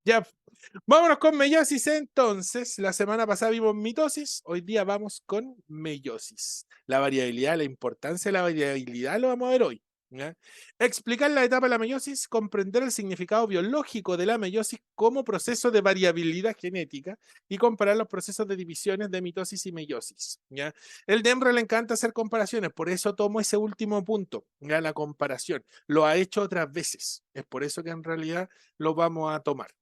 Ya, vámonos con meiosis entonces. La semana pasada vimos mitosis, hoy día vamos con meiosis. La variabilidad, la importancia de la variabilidad lo vamos a ver hoy. ¿Ya? Explicar la etapa de la meiosis, comprender el significado biológico de la meiosis como proceso de variabilidad genética y comparar los procesos de divisiones de mitosis y meiosis. ¿Ya? El DEMRE le encanta hacer comparaciones, por eso tomo ese último punto, ¿ya? La comparación. Lo ha hecho otras veces, es por eso que en realidad lo vamos a tomar.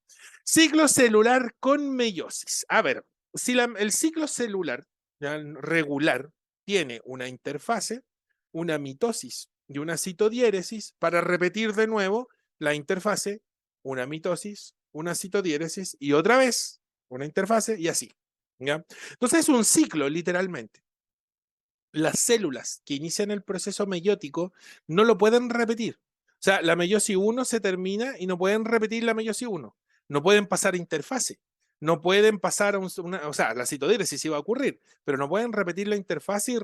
Ciclo celular con meiosis. A ver, si el ciclo celular, ¿ya? Regular tiene una interfase, una mitosis y una citodiéresis, para repetir de nuevo la interfase, una mitosis, una citodiéresis y otra vez una interfase y así. ¿Ya? Entonces es un ciclo, literalmente. Las células que inician el proceso meiótico no lo pueden repetir. O sea, la meiosis 1 se termina y no pueden repetir la meiosis 1. No pueden pasar a interfase. No pueden pasar a o sea, la citodiéresis sí va a ocurrir, pero no pueden repetir la interfase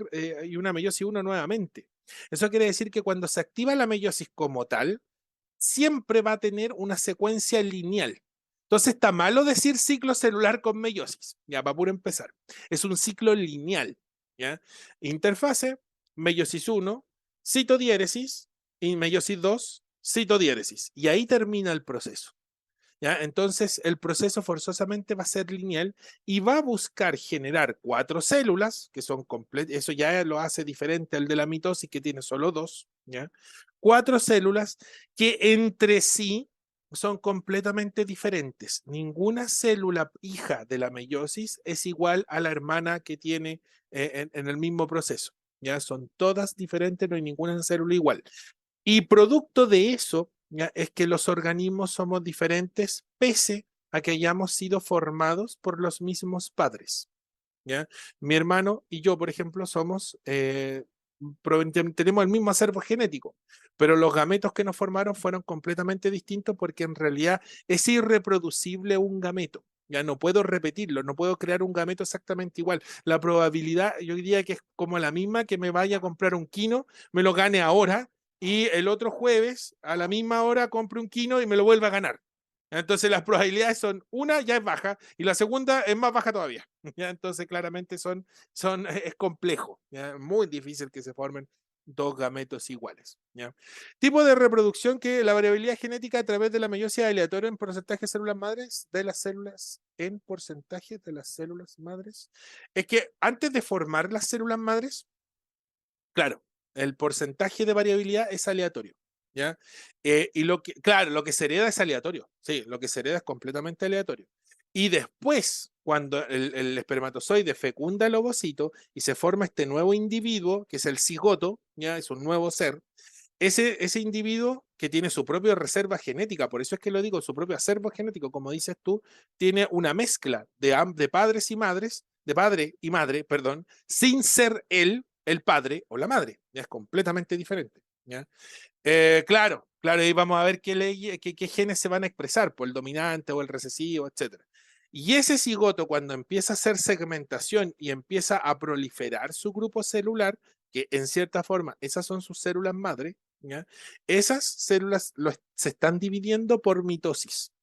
y una meiosis 1 nuevamente. Eso quiere decir que cuando se activa la meiosis como tal, siempre va a tener una secuencia lineal. Entonces está malo decir ciclo celular con meiosis, ya para puro empezar. Es un ciclo lineal, ¿ya? Interfase, meiosis 1, citodiéresis, y meiosis 2, citodiéresis. Y ahí termina el proceso. ¿Ya? Entonces, el proceso forzosamente va a ser lineal y va a buscar generar 4 células, que son completas, eso ya lo hace diferente al de la mitosis, que tiene solo 2, ¿ya? 4 células que entre sí son completamente diferentes. Ninguna célula hija de la meiosis es igual a la hermana que tiene en el mismo proceso. ¿Ya? Son todas diferentes, no hay ninguna célula igual. Y producto de eso, ¿ya? Es que los organismos somos diferentes pese a que hayamos sido formados por los mismos padres. ¿Ya? Mi hermano y yo, por ejemplo, tenemos el mismo acervo genético, pero los gametos que nos formaron fueron completamente distintos porque en realidad es irreproducible un gameto. Ya no puedo repetirlo, no puedo crear un gameto exactamente igual. La probabilidad, yo diría que es como la misma que me vaya a comprar un quino, me lo gane ahora y el otro jueves a la misma hora compre un quino y me lo vuelva a ganar. Entonces las probabilidades son, una ya es baja y la segunda es más baja todavía. ¿Ya? Entonces claramente es complejo, ¿ya? Muy difícil que se formen dos gametos iguales. ¿Ya? Tipo de reproducción que la variabilidad genética a través de la meiosis aleatoria en porcentaje de células madres de las células en porcentaje de las células madres. Es que antes de formar las células madres, claro, el porcentaje de variabilidad es aleatorio. ¿Ya? Y claro, lo que se hereda es aleatorio. Sí, lo que se hereda es completamente aleatorio. Y después, cuando el espermatozoide fecunda el ovocito y se forma este nuevo individuo, que es el cigoto, ya es un nuevo ser, ese individuo que tiene su propia reserva genética, por eso es que lo digo, su propio acervo genético, como dices tú, tiene una mezcla de padres y madres, de padre y madre, perdón, sin ser él el padre o la madre, ya es completamente diferente. ¿Ya? Claro, y vamos a ver qué genes se van a expresar, por el dominante o el recesivo, etc. Y ese cigoto, cuando empieza a hacer segmentación y empieza a proliferar su grupo celular, que en cierta forma esas son sus células madre, ¿ya? Esas células se están dividiendo por mitosis.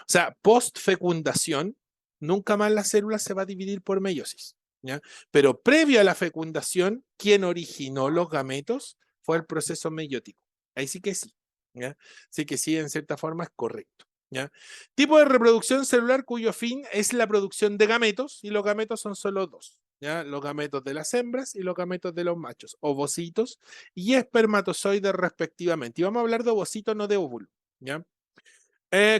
O sea, post fecundación, nunca más la célula se va a dividir por meiosis. ¿Ya? Pero previo a la fecundación, quien originó los gametos fue el proceso meiótico. Ahí sí que sí. ¿Ya? Sí que sí, en cierta forma es correcto. ¿Ya? Tipo de reproducción celular cuyo fin es la producción de gametos, y los gametos son solo dos. ¿Ya? Los gametos de las hembras y los gametos de los machos, ovocitos y espermatozoides respectivamente. Y vamos a hablar de ovocito, no de óvulo. ¿Ya?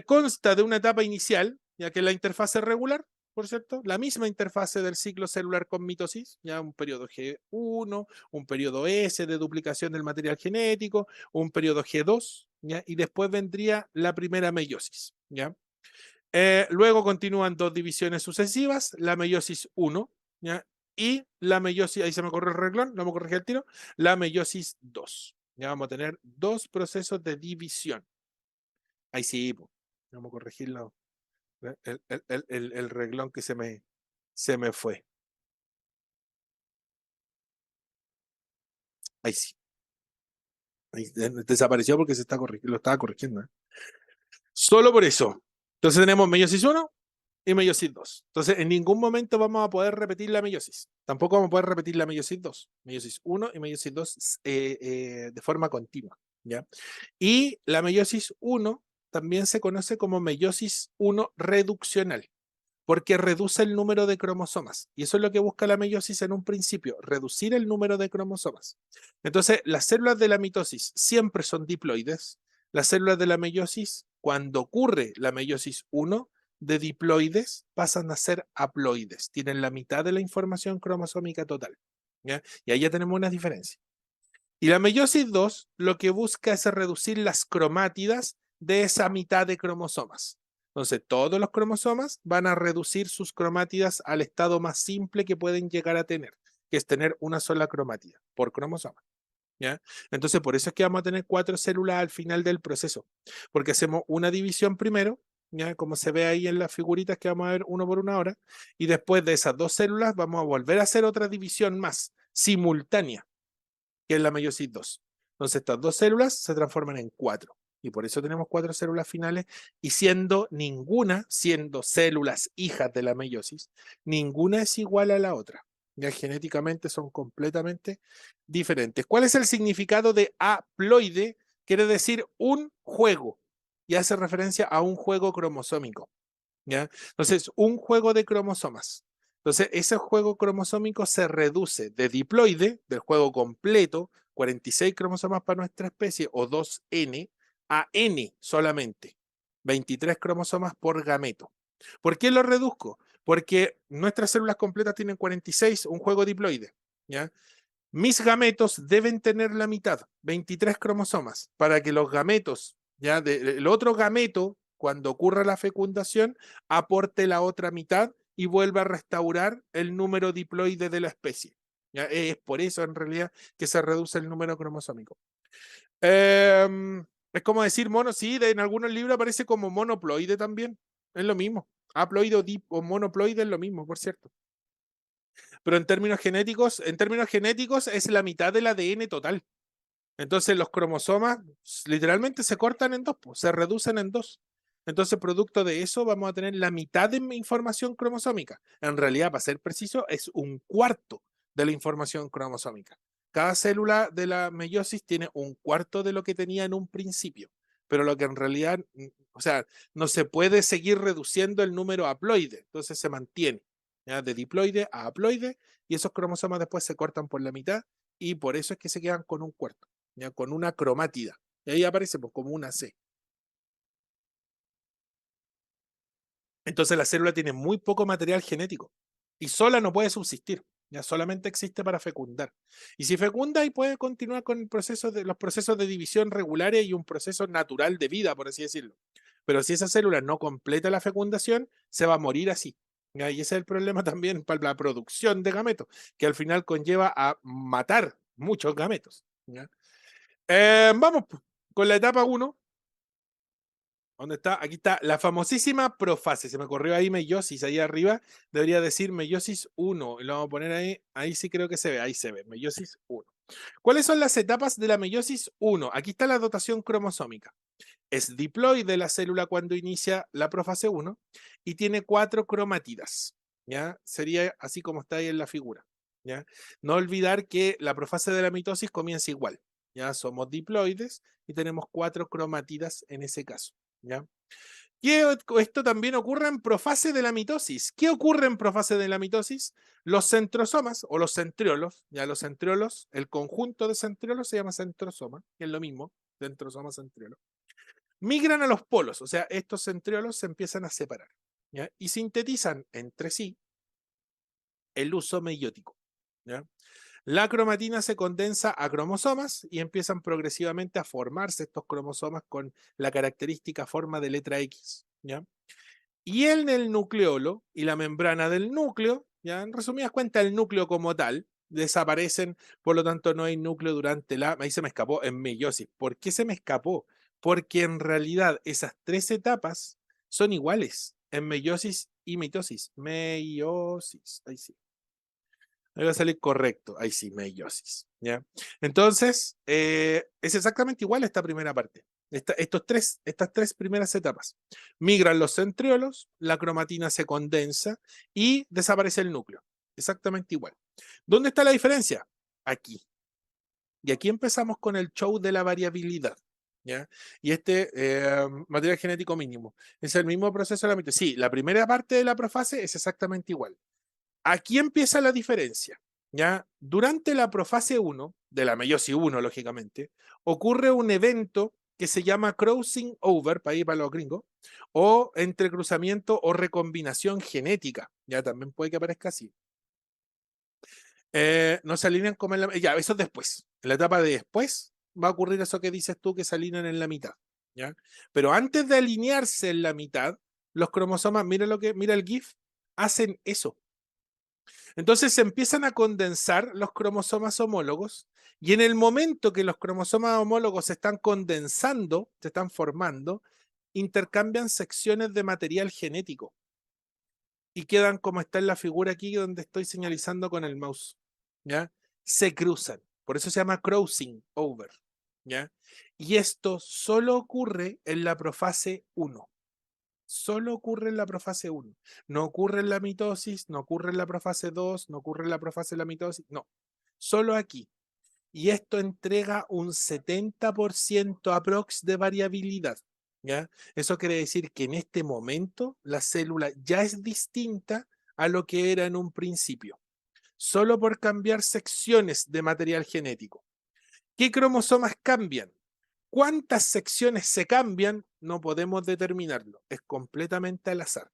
Consta de una etapa inicial, ya que la interfase regular, por cierto, la misma interfase del ciclo celular con mitosis, ya un periodo G1, un periodo S de duplicación del material genético, un periodo G2, ¿ya? Y después vendría la primera meiosis. ¿Ya? Luego continúan dos divisiones sucesivas, la meiosis 1, ¿ya? Y la meiosis, ahí se me corrió el reglón, no me corregí el tiro, la meiosis 2. Ya vamos a tener dos procesos de división. Ahí sí, po. Vamos a corregirlo. El reglón que se me fue. Ahí sí. Ahí desapareció porque lo estaba corrigiendo. ¿Eh? Solo por eso. Entonces tenemos meiosis 1 y meiosis 2. Entonces en ningún momento vamos a poder repetir la meiosis. Tampoco vamos a poder repetir la meiosis 2. Meiosis 1 y meiosis 2 de forma continua. ¿Ya? Y la meiosis 1 también se conoce como meiosis 1 reduccional, porque reduce el número de cromosomas. Y eso es lo que busca la meiosis en un principio, reducir el número de cromosomas. Entonces, las células de la mitosis siempre son diploides. Las células de la meiosis, cuando ocurre la meiosis 1, de diploides pasan a ser haploides. Tienen la mitad de la información cromosómica total. ¿Ya? Y ahí ya tenemos una diferencia. Y la meiosis 2 lo que busca es reducir las cromátidas de esa mitad de cromosomas. Entonces, todos los cromosomas van a reducir sus cromátidas al estado más simple que pueden llegar a tener, que es tener una sola cromátida por cromosoma. ¿Ya? Entonces, por eso es que vamos a tener 4 células al final del proceso, porque hacemos una división primero, ¿ya? Como se ve ahí en las figuritas que vamos a ver uno por una hora, y después de esas 2 células vamos a volver a hacer otra división más, simultánea, que es la meiosis 2. Entonces estas 2 células se transforman en 4. Y por eso tenemos 4 células finales y siendo células hijas de la meiosis, ninguna es igual a la otra. Ya genéticamente son completamente diferentes. ¿Cuál es el significado de haploide? Quiere decir un juego y hace referencia a un juego cromosómico. ¿Ya? Entonces, un juego de cromosomas. Entonces, ese juego cromosómico se reduce de diploide, del juego completo, 46 cromosomas para nuestra especie, o 2N, a N solamente, 23 cromosomas por gameto. ¿Por qué lo reduzco? Porque nuestras células completas tienen 46, un juego diploide. ¿Ya? Mis gametos deben tener la mitad, 23 cromosomas, para que los gametos, ya el otro gameto, cuando ocurra la fecundación, aporte la otra mitad y vuelva a restaurar el número diploide de la especie. ¿Ya? Es por eso, en realidad, que se reduce el número cromosómico. Es como decir mono, sí, en algunos libros aparece como monoploide también. Es lo mismo. Haploide o monoploide es lo mismo, por cierto. Pero en términos genéticos es la mitad del ADN total. Entonces los cromosomas literalmente se cortan en dos, pues, se reducen en dos. Entonces, producto de eso, vamos a tener la mitad de información cromosómica. En realidad, para ser preciso, es un cuarto de la información cromosómica. Cada célula de la meiosis tiene un cuarto de lo que tenía en un principio, pero lo que en realidad, o sea, no se puede seguir reduciendo el número haploide, entonces se mantiene, ¿ya? De diploide a haploide, y esos cromosomas después se cortan por la mitad, y por eso es que se quedan con un cuarto. ¿Ya? Con una cromátida. Y ahí aparece pues, como una C. Entonces la célula tiene muy poco material genético y sola no puede subsistir. Ya solamente existe para fecundar. Y si fecunda y puede continuar con el proceso los procesos de división regulares y un proceso natural de vida, por así decirlo. Pero si esa célula no completa la fecundación, se va a morir así. ¿Ya? Y ese es el problema también para la producción de gametos, que al final conlleva a matar muchos gametos. ¿Ya? Vamos con la etapa 1. ¿Dónde está? Aquí está la famosísima profase. Se me corrió ahí meiosis, ahí arriba. Debería decir meiosis 1. Y lo vamos a poner ahí. Ahí sí creo que se ve. Ahí se ve. Meiosis 1. ¿Cuáles son las etapas de la meiosis 1? Aquí está la dotación cromosómica. Es diploide la célula cuando inicia la profase 1 y tiene 4 cromátidas. ¿Ya? Sería así como está ahí en la figura. ¿Ya? No olvidar que la profase de la mitosis comienza igual. Ya somos diploides y tenemos 4 cromátidas en ese caso. ¿Ya? Esto también ocurre en profase de la mitosis. ¿Qué ocurre en profase de la mitosis? Los centrosomas o los centriolos, ya los centriolos, el conjunto de centriolos se llama centrosoma, que es lo mismo, centrosoma, centriolo, migran a los polos, o sea, estos centriolos se empiezan a separar, ¿ya? Y sintetizan entre sí el uso meiótico. ¿Ya? La cromatina se condensa a cromosomas y empiezan progresivamente a formarse estos cromosomas con la característica forma de letra X. ¿Ya? Y en el nucleolo y la membrana del núcleo, ya en resumidas cuentas, el núcleo como tal, desaparecen, por lo tanto no hay núcleo durante ahí se me escapó, en meiosis. ¿Por qué se me escapó? Porque en realidad esas 3 etapas son iguales en meiosis y mitosis. Meiosis, ahí sí. Ahí va a salir correcto. Ahí sí, meiosis. ¿Ya? Entonces, es exactamente igual esta primera parte. Estas tres primeras etapas. Migran los centriolos, la cromatina se condensa y desaparece el núcleo. Exactamente igual. ¿Dónde está la diferencia? Aquí. Y aquí empezamos con el show de la variabilidad. ¿Ya? Y material genético mínimo. Es el mismo proceso de la mitosis. Sí, la primera parte de la profase es exactamente igual. Aquí empieza la diferencia. ¿Ya? Durante la profase 1, de la meiosis 1, lógicamente, ocurre un evento que se llama crossing over, para ir para los gringos, o entrecruzamiento o recombinación genética. Ya también puede que aparezca así. No se alinean como en la... Ya, eso es después. En la etapa de después va a ocurrir eso que dices tú, que se alinean en la mitad. ¿Ya? Pero antes de alinearse en la mitad, los cromosomas, mira el GIF, hacen eso. Entonces se empiezan a condensar los cromosomas homólogos y en el momento que los cromosomas homólogos se están condensando, se están formando, intercambian secciones de material genético y quedan como está en la figura aquí donde estoy señalizando con el mouse. ¿Ya? Se cruzan. Por eso se llama crossing over. ¿Ya? Y esto solo ocurre en la profase 1. Solo ocurre en la profase 1. No ocurre en la mitosis, no ocurre en la profase 2, no ocurre en la profase de la mitosis, no. Solo aquí. Y esto entrega un 70% aprox de variabilidad. ¿Ya? Eso quiere decir que en este momento la célula ya es distinta a lo que era en un principio, solo por cambiar secciones de material genético. ¿Qué cromosomas cambian? ¿Cuántas secciones se cambian? No podemos determinarlo. Es completamente al azar.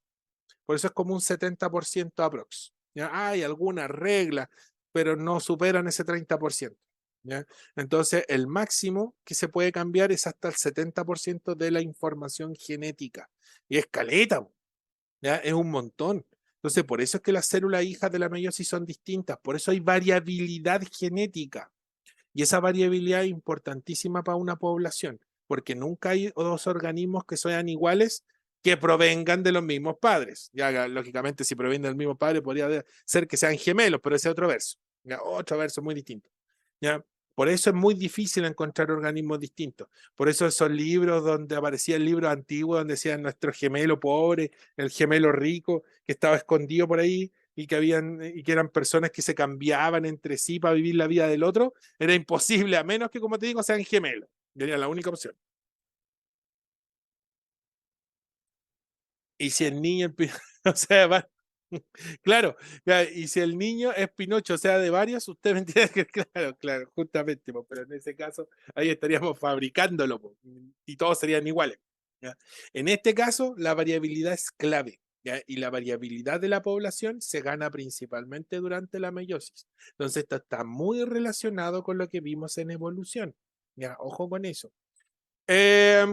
Por eso es como un 70% aprox. ¿Ya? Hay alguna regla, pero no superan ese 30%. ¿Ya? Entonces, el máximo que se puede cambiar es hasta el 70% de la información genética. Y es caleta, ¿ya? Es un montón. Entonces, por eso es que las células hijas de la meiosis son distintas. Por eso hay variabilidad genética. Y esa variabilidad es importantísima para una población, porque nunca hay dos organismos que sean iguales que provengan de los mismos padres. Ya, lógicamente, si provienen del mismo padre, podría ser que sean gemelos, pero ese es otro verso. Ya, otro verso muy distinto. ¿Ya? Por eso es muy difícil encontrar organismos distintos. Por eso esos libros donde aparecía el libro antiguo, donde decían nuestro gemelo pobre, el gemelo rico, que estaba escondido por ahí y que eran personas que se cambiaban entre sí para vivir la vida del otro, era imposible, a menos que, como te digo, sean gemelos. Sería la única opción. Y si el niño, o sea, claro, y si el niño es Pinocho, o sea, de varios, usted me entiende que, claro, claro, justamente, pero en ese caso, ahí estaríamos fabricándolo, y todos serían iguales. ¿Ya? En este caso, la variabilidad es clave, ¿ya? Y la variabilidad de la población se gana principalmente durante la meiosis. Entonces, esto está muy relacionado con lo que vimos en evolución. ¿Ya? Ojo con eso.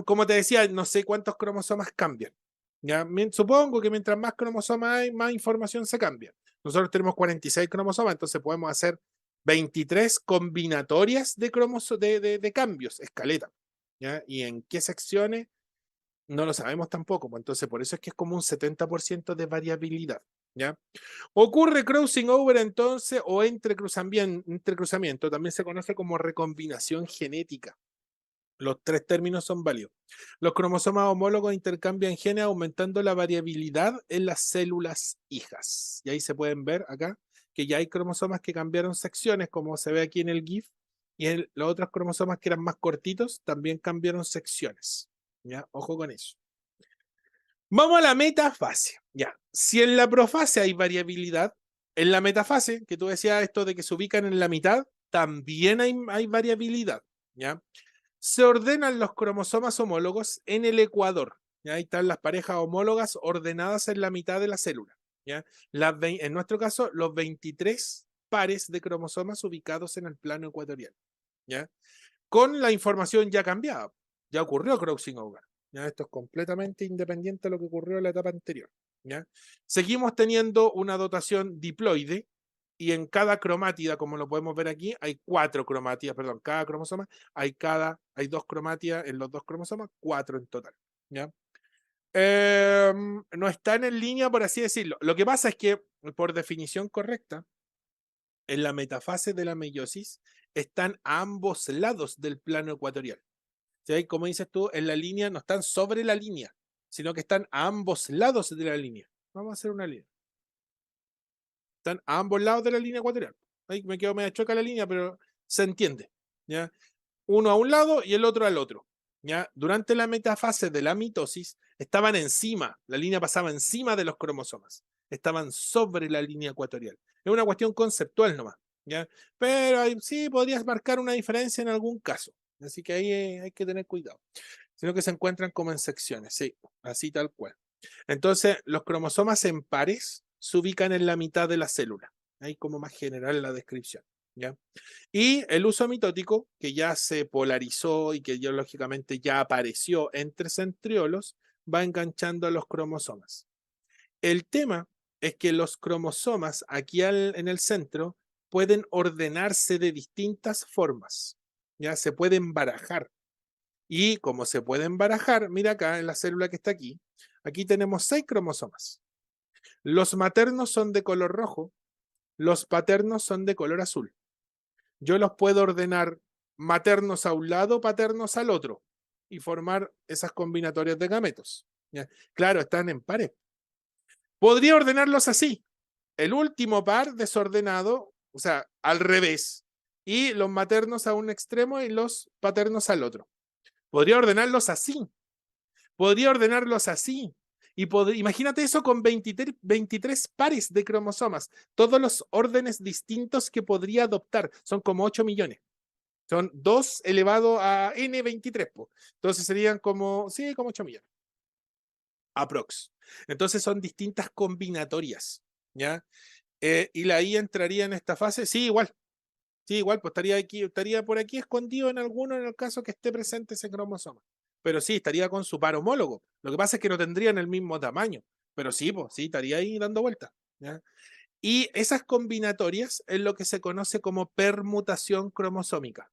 Como te decía, no sé cuántos cromosomas cambian. ¿Ya? Supongo que mientras más cromosomas hay, más información se cambia. Nosotros tenemos 46 cromosomas, entonces podemos hacer 23 combinatorias de cambios, escaleta. ¿Ya? ¿Y en qué secciones? No lo sabemos tampoco. Pues entonces, por eso es que es como un 70% de variabilidad. ¿Ya? Ocurre crossing over entonces o entrecruzamiento, también se conoce como recombinación genética. Los tres términos son válidos. Los cromosomas homólogos intercambian genes aumentando la variabilidad en las células hijas. Y ahí se pueden ver acá que ya hay cromosomas que cambiaron secciones, como se ve aquí en el GIF, y los otros cromosomas que eran más cortitos también cambiaron secciones. ¿Ya? Ojo con eso. Vamos a la metafase. Ya. Si en la profase hay variabilidad, en la metafase, que tú decías esto de que se ubican en la mitad, también hay variabilidad. ¿Ya? Se ordenan los cromosomas homólogos en el ecuador. ¿Ya? Ahí están las parejas homólogas ordenadas en la mitad de la célula. ¿Ya? En nuestro caso, los 23 pares de cromosomas ubicados en el plano ecuatorial. ¿Ya? Con la información ya cambiada. Ya ocurrió crossing over. ¿Ya? Esto es completamente independiente de lo que ocurrió en la etapa anterior. ¿Ya? Seguimos teniendo una dotación diploide, y en cada cromátida, como lo podemos ver aquí, hay 4 cromátidas, perdón, cada cromosoma, hay 2 cromátidas en los 2 cromosomas, 4 en total. ¿Ya? No están en línea, por así decirlo. Lo que pasa es que, por definición correcta, en la metafase de la meiosis están a ambos lados del plano ecuatorial. ¿Sí? Como dices tú, en la línea no están sobre la línea, sino que están a ambos lados de la línea. Vamos a hacer una línea. Están a ambos lados de la línea ecuatorial. Ahí me quedo medio choca la línea, pero se entiende. ¿Ya? Uno a un lado y el otro al otro. ¿Ya? Durante la metafase de la mitosis estaban encima, la línea pasaba encima de los cromosomas, estaban sobre la línea ecuatorial. Es una cuestión conceptual nomás. ¿Ya? Pero sí podrías marcar una diferencia en algún caso. Así que ahí hay que tener cuidado. Sino que se encuentran como en secciones, sí, así tal cual. Entonces, los cromosomas en pares se ubican en la mitad de la célula. Ahí como más general la descripción. ¿Ya? Y el uso mitótico, que ya se polarizó y que biológicamente ya apareció entre centriolos, va enganchando a los cromosomas. El tema es que los cromosomas aquí en el centro pueden ordenarse de distintas formas. Ya se pueden barajar. Y como se pueden barajar, mira acá en la célula que está aquí, aquí tenemos 6 cromosomas. Los maternos son de color rojo, los paternos son de color azul. Yo los puedo ordenar maternos a un lado, paternos al otro, y formar esas combinatorias de gametos. ¿Ya? Claro, están en pares. Podría ordenarlos así. El último par desordenado, o sea, al revés, y los maternos a un extremo y los paternos al otro. Podría ordenarlos así. Podría ordenarlos así. Y imagínate eso con 23 pares de cromosomas. Todos los órdenes distintos que podría adoptar. Son como 8 millones. Son 2 elevado a n23. Po. Entonces serían como, sí, como 8 millones. Aprox. Entonces son distintas combinatorias. ¿Ya? Y la I entraría en esta fase. Sí, igual. Sí, igual, pues estaría por aquí escondido en alguno en el caso que esté presente ese cromosoma. Pero sí, estaría con su par homólogo. Lo que pasa es que no tendrían el mismo tamaño. Pero sí, pues sí, estaría ahí dando vueltas. ¿Ya? Y esas combinatorias es lo que se conoce como permutación cromosómica.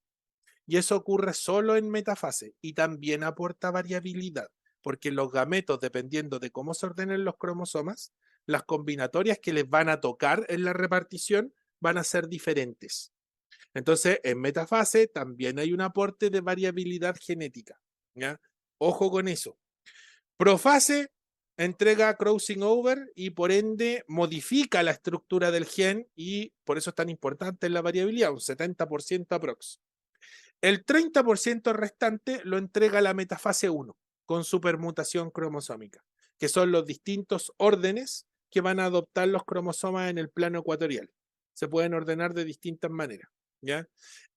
Y eso ocurre solo en metafase y también aporta variabilidad, porque los gametos, dependiendo de cómo se ordenen los cromosomas, las combinatorias que les van a tocar en la repartición van a ser diferentes. Entonces, en metafase también hay un aporte de variabilidad genética. ¿Ya? Ojo con eso. Profase entrega crossing over y por ende modifica la estructura del gen y por eso es tan importante la variabilidad, un 70% aprox. El 30% restante lo entrega la metafase 1 con su permutación cromosómica, que son los distintos órdenes que van a adoptar los cromosomas en el plano ecuatorial. Se pueden ordenar de distintas maneras. ¿Ya?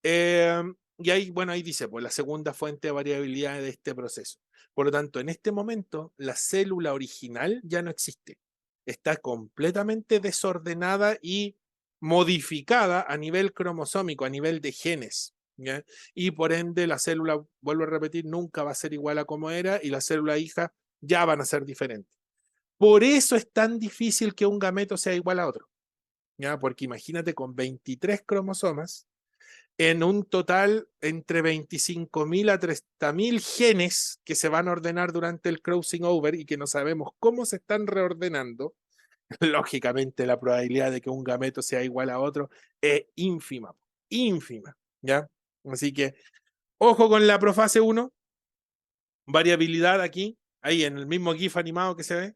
Y ahí, bueno, ahí dice, pues la segunda fuente de variabilidad de este proceso. Por lo tanto, en este momento, la célula original ya no existe. Está completamente desordenada y modificada a nivel cromosómico, a nivel de genes. ¿Ya? Y por ende la célula, vuelvo a repetir, nunca va a ser igual a como era y la célula hija ya van a ser diferentes. Por eso es tan difícil que un gameto sea igual a otro. ¿Ya? Porque imagínate con 23 cromosomas, en un total entre 25.000 a 30.000 genes que se van a ordenar durante el crossing over y que no sabemos cómo se están reordenando, lógicamente la probabilidad de que un gameto sea igual a otro es ínfima, ínfima, ¿ya? Así que ojo con la profase 1, variabilidad aquí, ahí en el mismo GIF animado que se ve,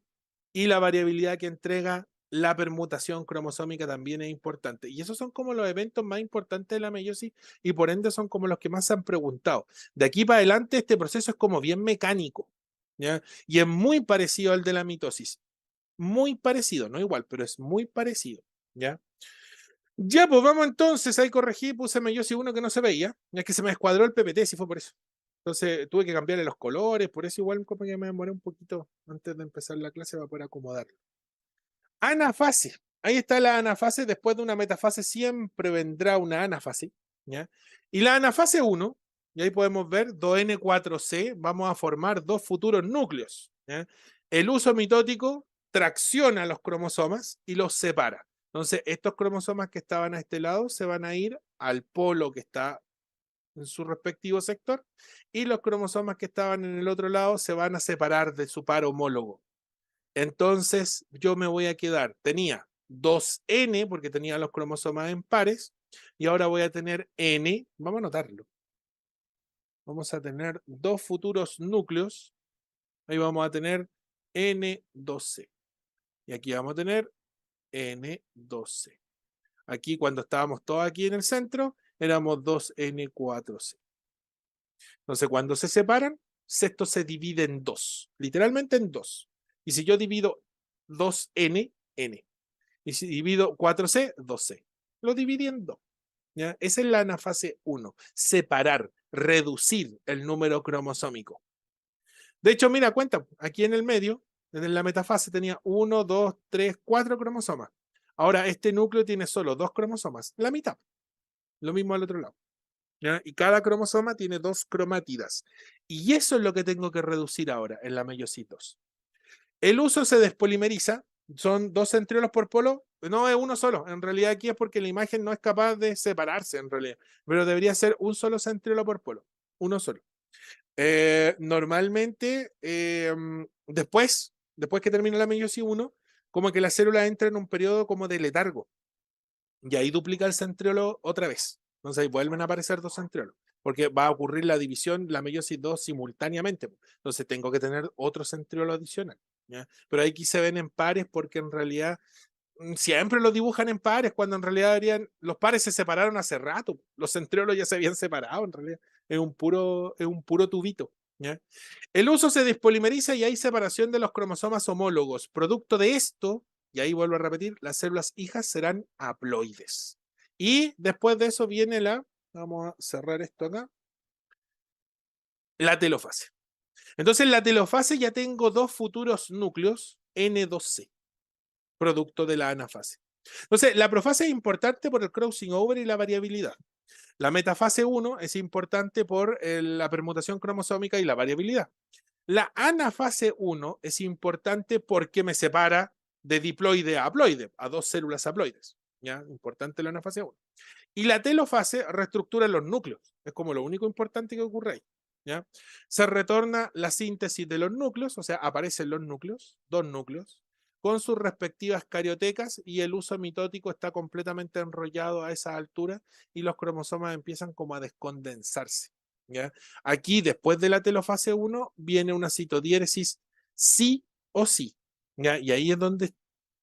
y la variabilidad que entrega la permutación cromosómica también es importante. Y esos son como los eventos más importantes de la meiosis y por ende son como los que más se han preguntado. De aquí para adelante este proceso es como bien mecánico, ¿ya? Y es muy parecido al de la mitosis. Muy parecido, no igual, pero es muy parecido, ¿ya? Ya, pues vamos entonces, ahí corregí, puse meiosis 1 que no se veía, ya que se me descuadró el PPT, si fue por eso. Entonces tuve que cambiarle los colores, por eso igual como que me demoré un poquito antes de empezar la clase para poder acomodarlo. Anafase. Ahí está la anafase. Después de una metafase siempre vendrá una anafase. ¿Ya? Y la anafase 1, y ahí podemos ver 2N4C, vamos a formar dos futuros núcleos. ¿Ya? El uso mitótico tracciona los cromosomas y los separa. Entonces, estos cromosomas que estaban a este lado se van a ir al polo que está en su respectivo sector y los cromosomas que estaban en el otro lado se van a separar de su par homólogo. Entonces yo me voy a quedar, tenía 2N porque tenía los cromosomas en pares y ahora voy a tener N, vamos a anotarlo, vamos a tener dos futuros núcleos. Ahí vamos a tener N2C. Y aquí vamos a tener N2C. Aquí cuando estábamos todos aquí en el centro, éramos 2N4C. Entonces cuando se separan, esto se divide en dos, literalmente en dos. Y si yo divido 2N, N. Y si divido 4C, 2C. Lo dividí en dos. ¿Ya? Esa es la anafase 1. Separar, reducir el número cromosómico. De hecho, mira, cuenta, aquí en el medio, en la metafase tenía 1, 2, 3, 4 cromosomas. Ahora este núcleo tiene solo 2 cromosomas, la mitad. Lo mismo al otro lado. ¿Ya? Y cada cromosoma tiene 2 cromátidas. Y eso es lo que tengo que reducir ahora en la meiosis 2. El uso se despolimeriza, son 2 centriolos por polo, no es uno solo, en realidad aquí es porque la imagen no es capaz de separarse en realidad, pero debería ser un solo centriolo por polo, uno solo. Normalmente, después que termina la meiosis 1, como que la célula entra en un periodo como de letargo, y ahí duplica el centriolo otra vez. Entonces ahí vuelven a aparecer 2 centriolos, porque va a ocurrir la división, la meiosis 2 simultáneamente. Entonces tengo que tener otro centriolo adicional. ¿Ya? Pero aquí se ven en pares porque en realidad siempre lo dibujan en pares, cuando en realidad los pares se separaron hace rato. Los centriolos ya se habían separado en realidad. Es un puro tubito. ¿Ya? El uso se despolimeriza y hay separación de los cromosomas homólogos. Producto de esto, y ahí vuelvo a repetir, las células hijas serán haploides. Y después de eso viene vamos a cerrar esto acá, la telofase. Entonces en la telofase ya tengo dos futuros núcleos, N2C, producto de la anafase. Entonces, la profase es importante por el crossing over y la variabilidad. La metafase 1 es importante por la permutación cromosómica y la variabilidad. La anafase 1 es importante porque me separa de diploide a haploide, a 2 células haploides. ¿Ya? Importante la anafase 1. Y la telofase reestructura los núcleos. Es como lo único importante que ocurre ahí. ¿Ya? Se retorna la síntesis de los núcleos, o sea, aparecen los núcleos, 2 núcleos, con sus respectivas cariotecas, y el uso mitótico está completamente enrollado a esa altura y los cromosomas empiezan como a descondensarse. ¿Ya? Aquí, después de la telofase 1, viene una citodiéresis sí o sí. ¿Ya? Y ahí es donde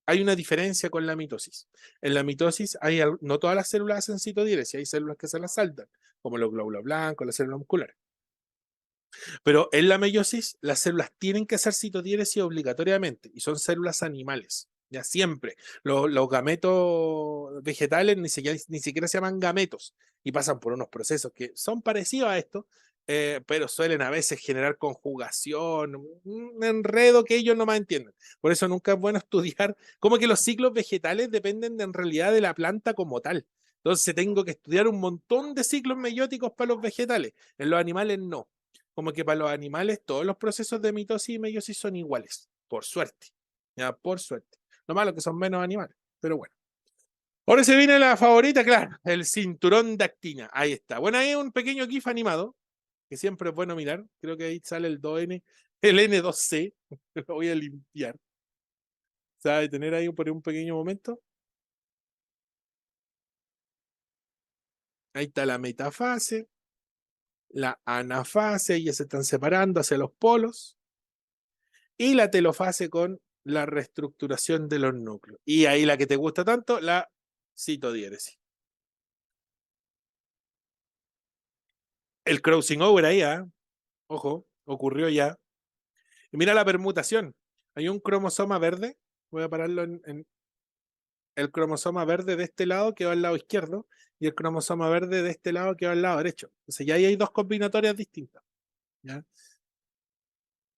hay una diferencia con la mitosis. En la mitosis no todas las células hacen citodiéresis, hay células que se las saltan, como los glóbulos blancos, las células musculares. Pero en la meiosis, las células tienen que hacer citodiéresis obligatoriamente, y son células animales. Ya siempre. Los gametos vegetales ni siquiera se llaman gametos y pasan por unos procesos que son parecidos a esto, pero suelen a veces generar conjugación, un enredo que ellos no más entienden. Por eso nunca es bueno estudiar, como que los ciclos vegetales dependen en realidad de la planta como tal. Entonces tengo que estudiar un montón de ciclos meióticos para los vegetales. En los animales no. Como que para los animales todos los procesos de mitosis y meiosis son iguales, por suerte. Ya, por suerte. Lo malo es que son menos animales, pero bueno. Ahora se viene la favorita, claro, el cinturón de actina. Ahí está. Bueno, ahí hay un pequeño GIF animado, que siempre es bueno mirar. Creo que ahí sale el 2N, el N2C. Lo voy a limpiar. ¿Sabe? Tener ahí por un pequeño momento. Ahí está la metafase, la anafase, ya se están separando hacia los polos, y la telofase con la reestructuración de los núcleos. Y ahí la que te gusta tanto, la citodiéresis. El crossing over ahí, ojo, ocurrió ya. Y mira la permutación. Hay un cromosoma verde, voy a pararlo en el cromosoma verde de este lado que va al lado izquierdo, y el cromosoma verde de este lado que va al lado derecho. Entonces ya ahí hay dos combinatorias distintas. ¿Ya?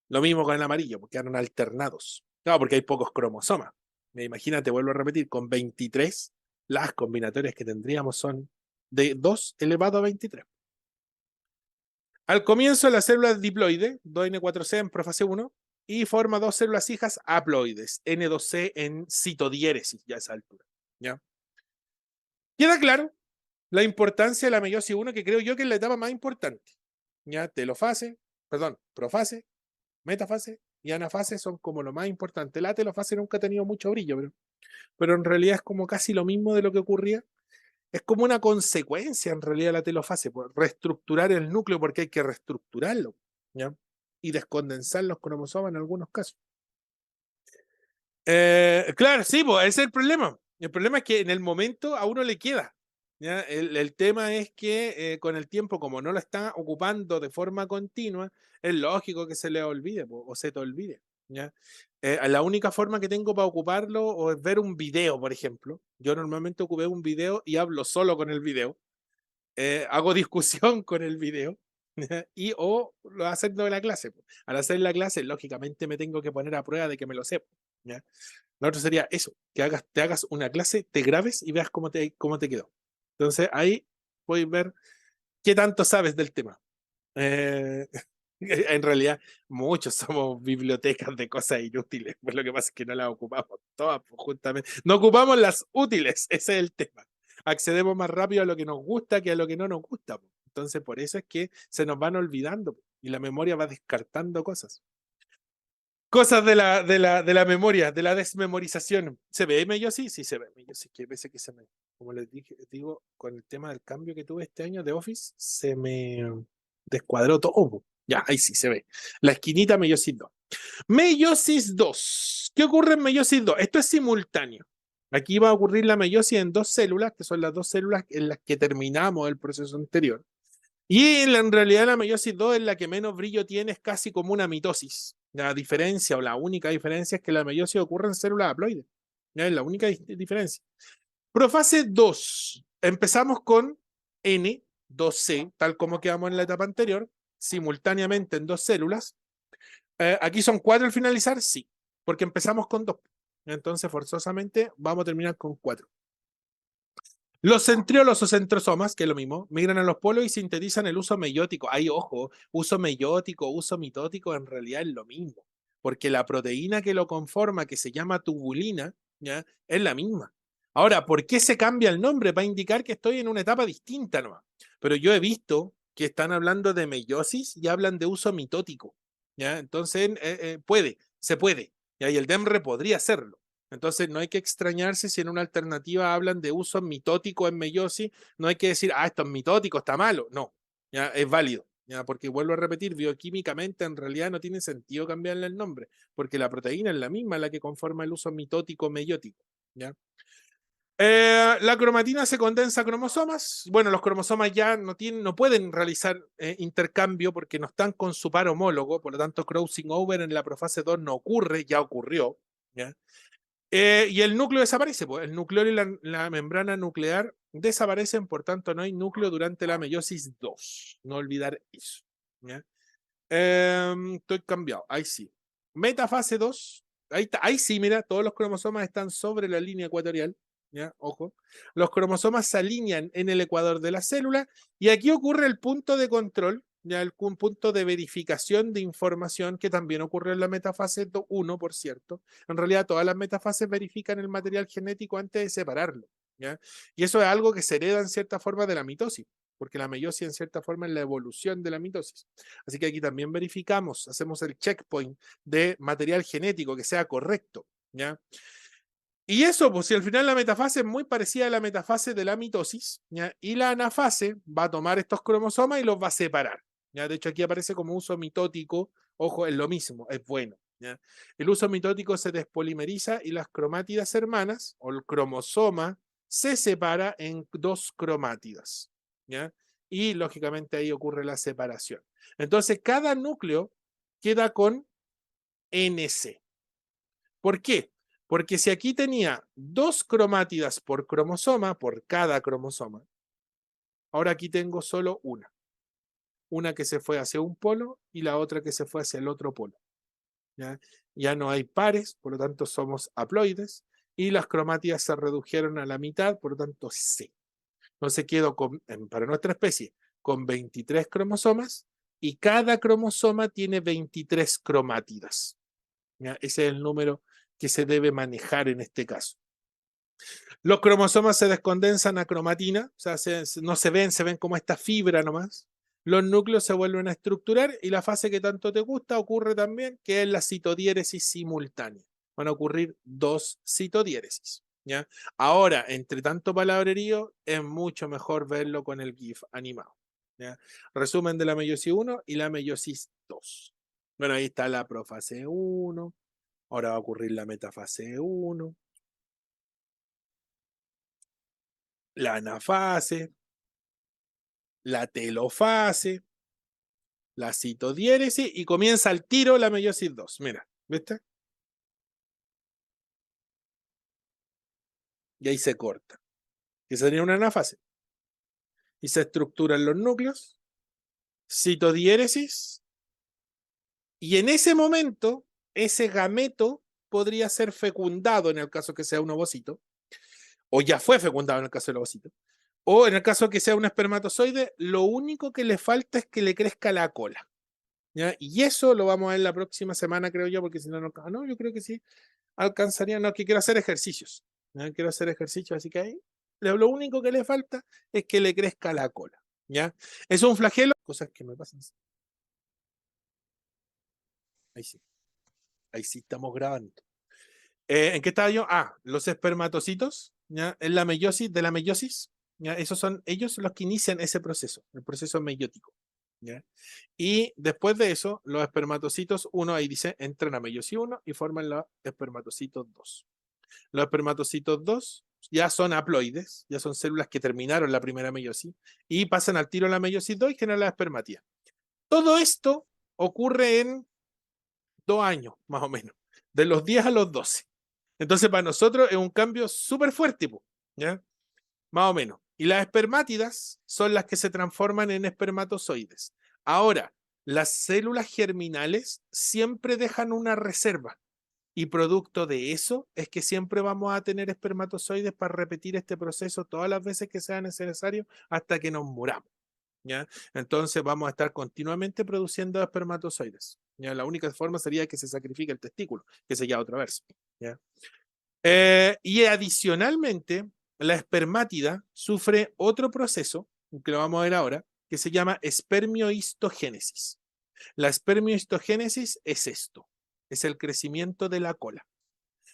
Lo mismo con el amarillo, porque eran alternados. No, porque hay pocos cromosomas. Imagínate, vuelvo a repetir, con 23, las combinatorias que tendríamos son de 2 elevado a 23. Al comienzo, la célula es diploide, 2N4C en profase 1, y forma dos células hijas haploides, N2C en citodiéresis, ya a esa altura. ¿Ya? Queda claro la importancia de la meiosis 1, que creo yo que es la etapa más importante. ¿Ya? Telofase, perdón, profase, metafase y anafase son como lo más importante. La telofase nunca ha tenido mucho brillo, pero en realidad es como casi lo mismo de lo que ocurría. es como una consecuencia en realidad la telofase, por reestructurar el núcleo porque hay que reestructurarlo, ¿ya? Y descondensar los cromosomas en algunos casos. Claro, sí, pues, ese es el problema. El problema es que en el momento a uno le queda. ¿Ya? El tema es que con el tiempo, como no lo está ocupando de forma continua, es lógico que se le olvide o se te olvide. ¿Ya? La única forma que tengo para ocuparlo o es ver un video, por ejemplo. Yo normalmente ocupé un video y hablo solo con el video. Hago discusión con el video. ¿Ya? Y o lo haciendo la clase. Al hacer la clase, lógicamente me tengo que poner a prueba de que me lo sepa. ¿Ya? Lo otro sería eso, que te hagas una clase, te grabes y veas cómo te quedó. Entonces ahí puedes ver qué tanto sabes del tema. Eh, en realidad, muchos somos bibliotecas de cosas inútiles, pues lo que pasa es que no las ocupamos todas, pues, justamente. No ocupamos las útiles, ese es el tema. Accedemos más rápido a lo que nos gusta que a lo que no nos gusta. Pues. Entonces, por eso es que se nos van olvidando pues, y la memoria va descartando cosas. Cosas de la memoria, de la desmemorización. ¿Se ve meiosis? Sí, se ve meiosis, que a veces que se me, como les dije, digo, con el tema del cambio que tuve este año de Office, se me descuadró todo. Ya, ahí sí se ve. La esquinita meiosis 2. Meiosis 2. ¿Qué ocurre en meiosis 2? Esto es simultáneo. Aquí va a ocurrir la meiosis en dos células, que son las dos células en las que terminamos el proceso anterior. Y en realidad la meiosis 2 es la que menos brillo tiene, es casi como una mitosis. La diferencia o la única diferencia es que la meiosis ocurre en células haploides. ¿Ya? Es la única diferencia. Profase 2. Empezamos con N2C, tal como quedamos en la etapa anterior, simultáneamente en dos células. Aquí son 4 al finalizar, sí, porque empezamos con 2. Entonces, forzosamente, vamos a terminar con 4. Los centriolos o centrosomas, que es lo mismo, migran a los polos y sintetizan el uso meiótico. Ahí, ojo, uso meiótico, uso mitótico, en realidad es lo mismo, porque la proteína que lo conforma, que se llama tubulina, ¿ya? Es la misma. Ahora, ¿por qué se cambia el nombre? Para indicar que estoy en una etapa distinta nomás. Pero yo he visto que están hablando de meiosis y hablan de uso mitótico. ¿Ya? Entonces, se puede. ¿Ya? Y el DEMRE podría hacerlo. Entonces no hay que extrañarse si en una alternativa hablan de uso mitótico en meiosis, no hay que decir, esto es mitótico, está malo. No, ya es válido, ya, porque vuelvo a repetir, bioquímicamente en realidad no tiene sentido cambiarle el nombre, porque la proteína es la misma la que conforma el uso mitótico meiótico. ¿Ya? La cromatina se condensa a cromosomas. Bueno, los cromosomas ya no pueden realizar intercambio porque no están con su par homólogo, por lo tanto, crossing over en la profase 2 no ocurre, ya ocurrió. ¿Ya? Y el núcleo desaparece, pues el núcleo y la membrana nuclear desaparecen, por tanto no hay núcleo durante la meiosis 2. No olvidar eso. ¿Ya? Estoy cambiado, ahí sí. Metafase 2, ahí sí, mira, todos los cromosomas están sobre la línea ecuatorial. ¿Ya? Ojo. Los cromosomas se alinean en el ecuador de la célula y aquí ocurre el punto de control, ya un punto de verificación de información que también ocurre en la metafase 1, por cierto. En realidad, todas las metafases verifican el material genético antes de separarlo. ¿Ya? Y eso es algo que se hereda en cierta forma de la mitosis, porque la meiosis en cierta forma es la evolución de la mitosis. Así que aquí también verificamos, hacemos el checkpoint de material genético que sea correcto. ¿Ya? Y eso, pues si al final la metafase es muy parecida a la metafase de la mitosis, ¿ya? Y la anafase va a tomar estos cromosomas y los va a separar. ¿Ya? De hecho, aquí aparece como uso mitótico, ojo, es lo mismo, es bueno. ¿Ya? El uso mitótico se despolimeriza y las cromátidas hermanas, o el cromosoma, se separa en dos cromátidas. ¿Ya? Y lógicamente ahí ocurre la separación. Entonces, cada núcleo queda con NC. ¿Por qué? Porque si aquí tenía dos cromátidas por cromosoma, por cada cromosoma, ahora aquí tengo solo una. Una que se fue hacia un polo y la otra que se fue hacia el otro polo. ¿Ya? Ya no hay pares, por lo tanto somos haploides, y las cromátidas se redujeron a la mitad, por lo tanto C. Entonces quedo para nuestra especie con 23 cromosomas y cada cromosoma tiene 23 cromátidas. ¿Ya? Ese es el número que se debe manejar en este caso. Los cromosomas se descondensan a cromatina, o sea, no se ven como esta fibra nomás. Los núcleos se vuelven a estructurar y la fase que tanto te gusta ocurre también, que es la citodiéresis simultánea. Van a ocurrir dos citodiéresis. ¿ya? Ahora, entre tanto palabrerío, es mucho mejor verlo con el GIF animado. ¿Ya? Resumen de la meiosis 1 y la meiosis 2. Bueno, ahí está la profase 1. Ahora va a ocurrir la metafase 1, la anafase, la telofase, la citodiéresis y comienza al tiro la meiosis 2. Mira, ¿viste? Y ahí se corta. Que sería una anafase. Y se estructuran los núcleos, citodiéresis, y en ese momento, ese gameto podría ser fecundado en el caso que sea un ovocito, o ya fue fecundado en el caso del ovocito, o en el caso que sea un espermatozoide, lo único que le falta es que le crezca la cola. ¿Ya? Y eso lo vamos a ver la próxima semana, creo yo, porque si no, no, yo creo que sí alcanzaría. No, que quiero hacer ejercicios. ¿Ya? Quiero hacer ejercicios, así que ahí lo único que le falta es que le crezca la cola. ¿Ya? Es un flagelo, cosas que me pasan. Ahí sí, ahí sí estamos grabando. ¿En qué estaba yo? Ah, los espermatocitos, ¿ya? En la meiosis, de la meiosis, ¿ya? Esos son ellos los que inician ese proceso, el proceso meiótico. ¿Ya? Y después de eso, los espermatocitos, uno ahí dice, entran a meiosis 1 y forman los espermatocitos 2. Los espermatocitos 2 ya son haploides, ya son células que terminaron la primera meiosis y pasan al tiro a la meiosis 2 y generan la espermatía. Todo esto ocurre en 2 años, más o menos, de los 10 a los 12. Entonces, para nosotros es un cambio súper fuerte, ¿ya? Más o menos. Y las espermátidas son las que se transforman en espermatozoides. Ahora, las células germinales siempre dejan una reserva. Y producto de eso es que siempre vamos a tener espermatozoides para repetir este proceso todas las veces que sea necesario hasta que nos muramos. ¿Ya? Entonces vamos a estar continuamente produciendo espermatozoides. ¿Ya? La única forma sería que se sacrifique el testículo, que sería otra vez. ¿Ya? Y adicionalmente, la espermátida sufre otro proceso, que lo vamos a ver ahora, que se llama espermiohistogénesis. La espermiohistogénesis es esto, es el crecimiento de la cola.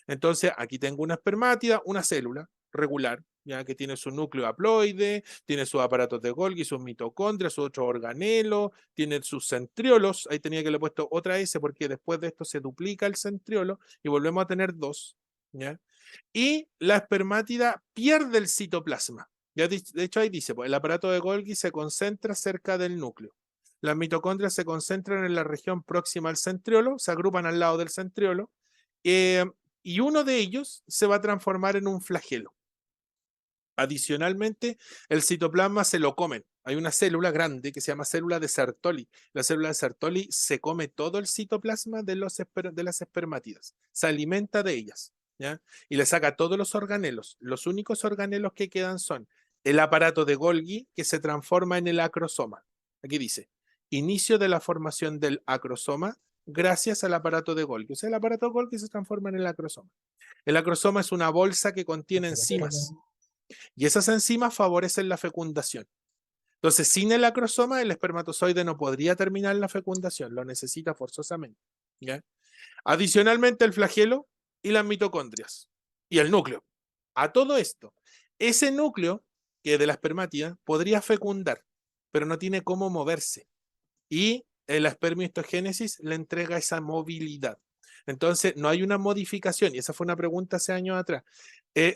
Entonces, aquí tengo una espermátida, una célula regular, ya que tiene su núcleo haploide, tiene sus aparatos de Golgi, sus mitocondrias, sus otros organelos, tiene sus centriolos. Ahí tenía que le he puesto otra S porque después de esto se duplica el centriolo y volvemos a tener dos. ¿Ya? Y la espermátida pierde el citoplasma. Ya de hecho, ahí dice, pues, el aparato de Golgi se concentra cerca del núcleo. Las mitocondrias se concentran en la región próxima al centriolo, se agrupan al lado del centriolo, eh, y uno de ellos se va a transformar en un flagelo. Adicionalmente, el citoplasma se lo comen. Hay una célula grande que se llama célula de Sertoli. La célula de Sertoli se come todo el citoplasma de las espermátidas, se alimenta de ellas, ¿ya? Y le saca todos los organelos. Los únicos organelos que quedan son el aparato de Golgi, que se transforma en el acrosoma. Aquí dice, inicio de la formación del acrosoma gracias al aparato de Golgi. O sea, el aparato de Golgi se transforma en el acrosoma. El acrosoma es una bolsa que contiene enzimas y esas enzimas favorecen la fecundación. Entonces, sin el acrosoma, el espermatozoide no podría terminar la fecundación, lo necesita forzosamente. ¿Ya? Adicionalmente, el flagelo y las mitocondrias y el núcleo. A todo esto, ese núcleo que de la espermátida podría fecundar, pero no tiene cómo moverse. Y la espermiohistogénesis le entrega esa movilidad. Entonces, no hay una modificación, y esa fue una pregunta hace años atrás.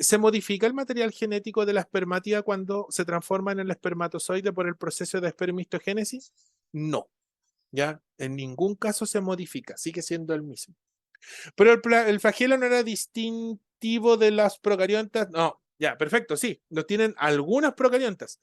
¿Se modifica el material genético de la espermátida cuando se transforma en el espermatozoide por el proceso de espermiohistogénesis? No, ya en ningún caso se modifica, sigue siendo el mismo. Pero el flagelo no era distintivo de las procariotas, no, ya, perfecto, sí, lo tienen algunas procariotas.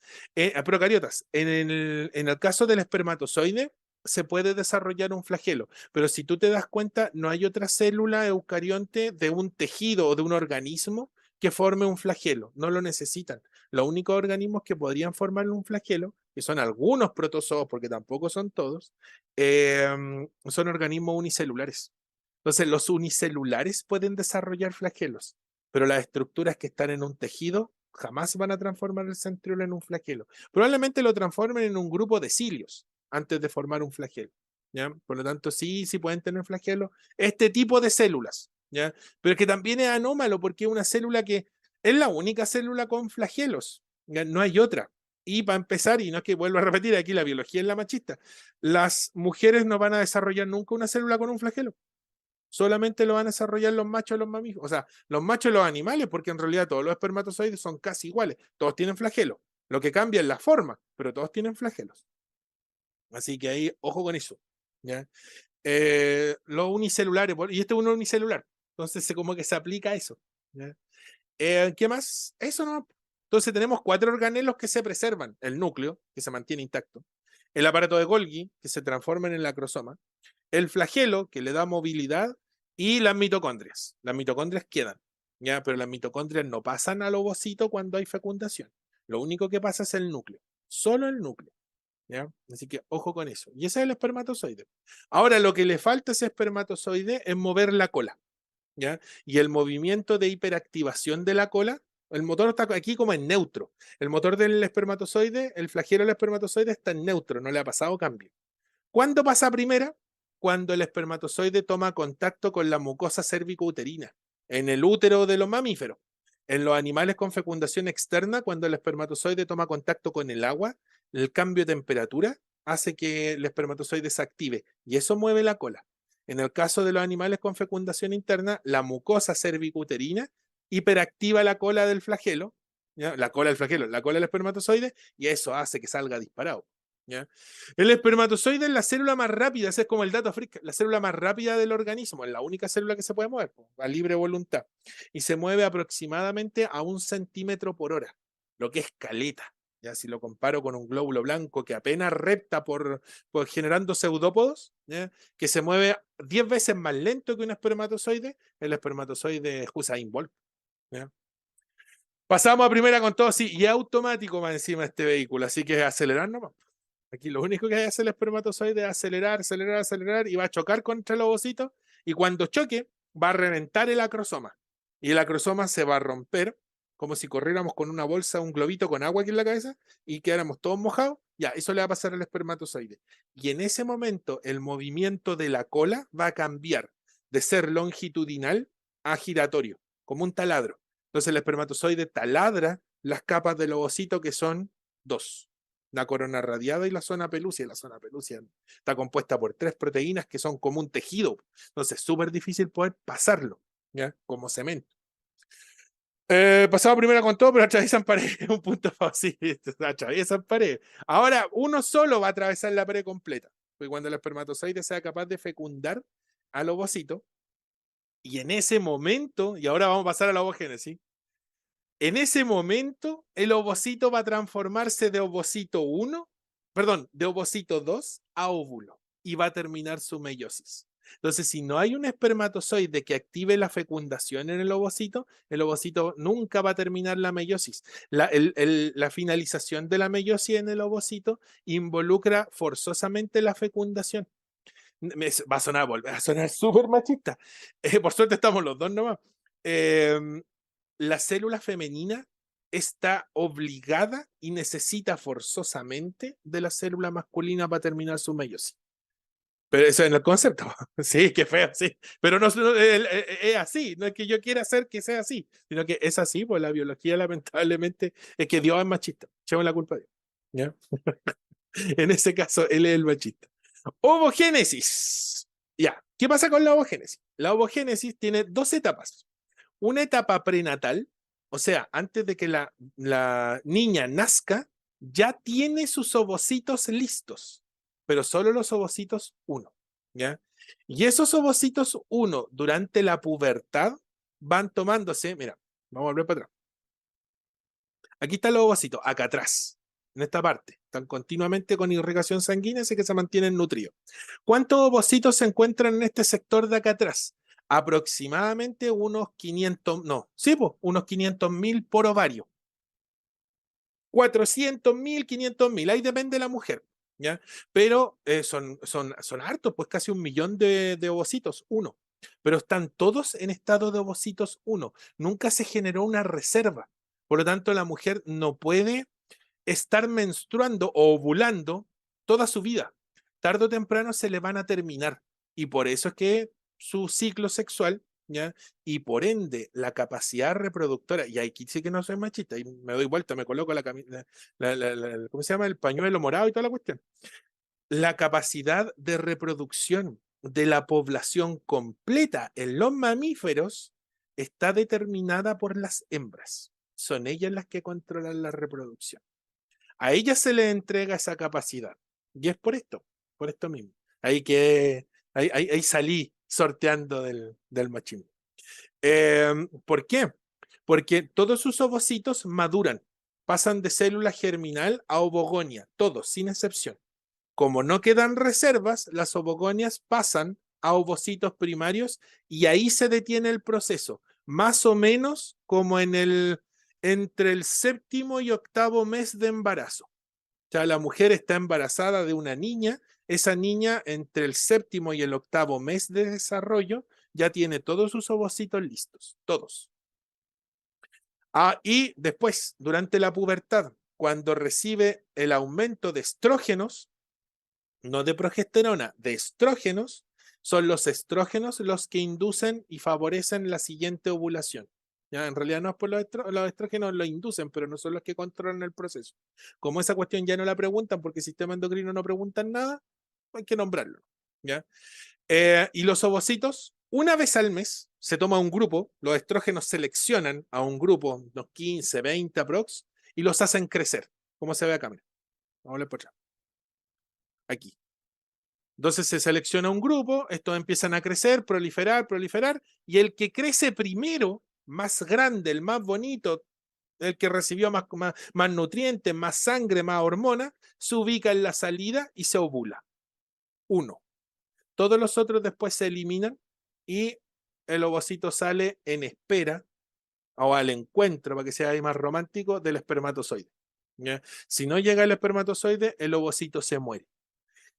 Procariotas. En el caso del espermatozoide, se puede desarrollar un flagelo, pero si tú te das cuenta, no hay otra célula eucarionte de un tejido o de un organismo que forme un flagelo, no lo necesitan. Los únicos organismos que podrían formar un flagelo, que son algunos protozoos, porque tampoco son todos, son organismos unicelulares. Entonces, los unicelulares pueden desarrollar flagelos, pero las estructuras que están en un tejido jamás van a transformar el centriolo en un flagelo. Probablemente lo transformen en un grupo de cilios antes de formar un flagelo. ¿Ya? Por lo tanto, sí pueden tener flagelos este tipo de células. ¿Ya? Pero es que también es anómalo porque es una célula que Es la única célula con flagelos, ya no hay otra. Y para empezar, y no es que vuelva a repetir, aquí la biología es la machista, las mujeres no van a desarrollar nunca una célula con un flagelo. Solamente lo van a desarrollar los machos y los mamíferos. O sea, los machos y los animales, porque en realidad todos los espermatozoides son casi iguales. Todos tienen flagelos. Lo que cambia es la forma, pero todos tienen flagelos. Así que ahí, ojo con eso. ¿Ya? Los unicelulares, y este es uno unicelular. Entonces, como que se aplica a eso. ¿Ya? ¿Qué más? Eso no. Entonces, tenemos 4 organelos que se preservan: el núcleo, que se mantiene intacto, el aparato de Golgi, que se transforma en el acrosoma, el flagelo, que le da movilidad, y las mitocondrias. Las mitocondrias quedan, ¿ya? Pero las mitocondrias no pasan al ovocito cuando hay fecundación. Lo único que pasa es el núcleo, solo el núcleo, ¿ya? Así que ojo con eso. Y ese es el espermatozoide. Ahora, lo que le falta a ese espermatozoide es mover la cola, ¿ya? Y el movimiento de hiperactivación de la cola, el motor está aquí como en neutro. El motor del espermatozoide, el flagelo del espermatozoide está en neutro, no le ha pasado cambio. ¿Cuándo pasa a primera? Cuando el espermatozoide toma contacto con la mucosa cérvico-uterina, en el útero de los mamíferos. En los animales con fecundación externa, cuando el espermatozoide toma contacto con el agua, el cambio de temperatura hace que el espermatozoide se active y eso mueve la cola. En el caso de los animales con fecundación interna, la mucosa cérvico-uterina hiperactiva la cola del flagelo, ¿ya? La cola del flagelo, la cola del espermatozoide, y eso hace que salga disparado, ¿ya? El espermatozoide es la célula más rápida, ese es como el dato freak, la célula más rápida del organismo, es la única célula que se puede mover a libre voluntad y se mueve aproximadamente a 1 cm/hora, lo que es caleta. Ya si lo comparo con un glóbulo blanco que apenas repta por generando pseudópodos, ¿ya? Que se mueve 10 veces más lento que un espermatozoide, el espermatozoide es Usain Bolt, ¿ya? Pasamos a primera con todo, sí, y automático más encima de este vehículo, así que acelerar nomás. Aquí lo único que hay que hacer el espermatozoide es acelerar, acelerar, acelerar y va a chocar contra el ovocito y cuando choque va a reventar el acrosoma y el acrosoma se va a romper como si corriéramos con una bolsa, un globito con agua aquí en la cabeza y quedáramos todos mojados. Ya, eso le va a pasar al espermatozoide. Y en ese momento el movimiento de la cola va a cambiar de ser longitudinal a giratorio, como un taladro. Entonces el espermatozoide taladra las capas del ovocito que son 2: la corona radiada y la zona pelúcida. La zona pelúcida está compuesta por 3 proteínas que son como un tejido. Entonces es súper difícil poder pasarlo, ¿ya? Como cemento. Pasado primero con todo, pero atraviesan pared. Un punto fácil. Atraviesan pared. Ahora, uno solo va a atravesar la pared completa. Porque cuando el espermatozoide sea capaz de fecundar al ovocito, y en ese momento, y ahora vamos a pasar a la ovogénesis, en ese momento, el ovocito va a transformarse de ovocito 1, perdón, de ovocito 2 a óvulo y va a terminar su meiosis. Entonces, si no hay un espermatozoide que active la fecundación en el ovocito nunca va a terminar la meiosis. La finalización de la meiosis en el ovocito involucra forzosamente la fecundación. Va a sonar, volver a sonar súper machista. Por suerte estamos los dos nomás. La célula femenina está obligada y necesita forzosamente de la célula masculina para terminar su meiosis. Pero eso es en el concepto. Sí, qué feo, sí. Pero no, es así. No es que yo quiera hacer que sea así, sino que es así, pues la biología lamentablemente es que Dios es machista. Echemos la culpa a Dios. ¿Ya? En ese caso, él es el machista. Ovogénesis. Ya. ¿Qué pasa con la ovogénesis? La ovogénesis tiene 2 etapas. Una etapa prenatal, o sea, antes de que la niña nazca, ya tiene sus ovocitos listos, pero solo los ovocitos 1, ¿ya? Y esos ovocitos 1 durante la pubertad van tomándose, mira, vamos a volver para atrás. Aquí están los ovocitos, acá atrás, en esta parte. Están continuamente con irrigación sanguínea, así que se mantienen nutridos. ¿Cuántos ovocitos se encuentran en este sector de acá atrás? Aproximadamente unos 500, no, sí, pues, unos 500.000 por ovario. 400.000, 500.000, ahí depende de la mujer, ¿ya? Pero son hartos, pues casi 1 millón de ovocitos, 1. Pero están todos en estado de ovocitos 1. Nunca se generó una reserva. Por lo tanto, la mujer no puede estar menstruando o ovulando toda su vida. Tarde o temprano se le van a terminar. Y por eso es que su ciclo sexual ¿ya? Y por ende, la capacidad reproductora, y aquí sí que no soy machista, y me doy vuelta, me coloco ¿cómo se llama? El pañuelo morado y toda la cuestión. La capacidad de reproducción de la población completa en los mamíferos está determinada por las hembras. Son ellas las que controlan la reproducción. A ellas se les entrega esa capacidad. Y es por esto mismo. Ahí salí sorteando del machismo. ¿Por qué? Porque todos sus ovocitos maduran, pasan de célula germinal a ovogonia, todos, sin excepción. Como no quedan reservas, las ovogonias pasan a ovocitos primarios y ahí se detiene el proceso, más o menos como entre el séptimo y octavo mes de embarazo. O sea, la mujer está embarazada de una niña, esa niña entre el séptimo y el octavo mes de desarrollo ya tiene todos sus ovocitos listos, todos. Y después, durante la pubertad, cuando recibe el aumento de estrógenos, no de progesterona, de estrógenos, son los estrógenos los que inducen y favorecen la siguiente ovulación. ¿Ya? En realidad no es por los estrógenos lo inducen, pero no son los que controlan el proceso. Como esa cuestión ya no la preguntan porque el sistema endocrino no preguntan nada, hay que nombrarlo. ¿Ya? Y los ovocitos, una vez al mes, se toma un grupo, los estrógenos seleccionan a un grupo, unos 15, 20 aprox, y los hacen crecer, como se ve acá. Mira. Vamos a ver por allá. Aquí. Entonces se selecciona un grupo, estos empiezan a crecer, proliferar, y el que crece primero, más grande, el más bonito, el que recibió más nutrientes, más sangre, más hormona, se ubica en la salida y se ovula. Uno. Todos los otros después se eliminan y el ovocito sale en espera o al encuentro, para que sea ahí más romántico, del espermatozoide. ¿Ya? Si no llega el espermatozoide, el ovocito se muere.